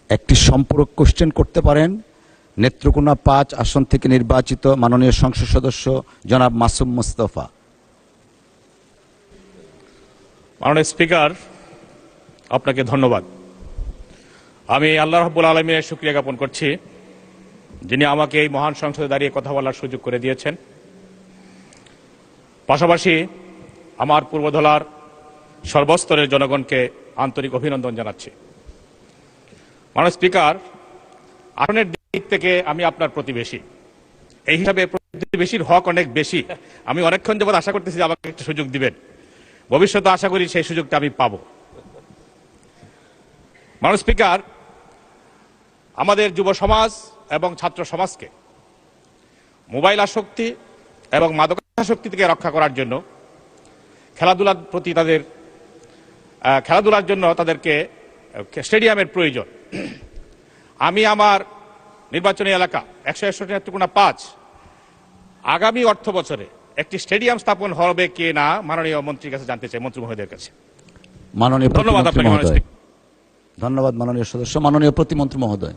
একটি সম্পূরক কোশ্চেন করতে পারেন নেত্রকোনা 5 আসন থেকে নির্বাচিত মাননীয় সংসদ সদস্য জনাব মাসুম মুস্তফা। মাননীয় স্পিকার, আপনাকে ধন্যবাদ। আমি আল্লাহ রাব্বুল আলামিনের শুকরিয়া জ্ঞাপন করছি, যিনি আমাকে এই মহান সংসদে দাঁড়িয়ে কথা বলার সুযোগ করে দিয়েছেন। পাশাপাশি আমার পূর্বধলার সর্বস্তরের জনগণকে আন্তরিক অভিনন্দন জানাচ্ছি। মাননীয় স্পিকার, আসনের দিক থেকে আমি আপনার প্রতিবেশী, এই হিসাবে প্রতিবেশীর হক অনেক বেশি। আমি অনেকক্ষণ যাবৎ আশা করতেছি যে আমাকে একটা সুযোগ দিবেন, ভবিষ্যতে আশা করি সেই সুযোগটা আমি পাব। মাননীয় স্পিকার, আমাদের যুব সমাজ এবং ছাত্র সমাজকে মোবাইল আসক্তি এবং মাদকাসক্তি থেকে রক্ষা করার জন্য খেলাধুলার প্রতি খেলাধুলার জন্য তাদেরকে স্টেডিয়ামের প্রয়োজন। আমি আমার নির্বাচনী এলাকা 161 নেত্রকোনা 5 আগামী অর্থ বছরে একটি স্টেডিয়াম স্থাপন হবে কি না মাননীয় মন্ত্রীর কাছে জানতে চাই, মন্ত্রী মহোদয়ের কাছে। মাননীয় ধন্যবাদ আপনাকে। ধন্যবাদ মাননীয় সদস্য। মাননীয় প্রতিমন্ত্রী মহোদয়।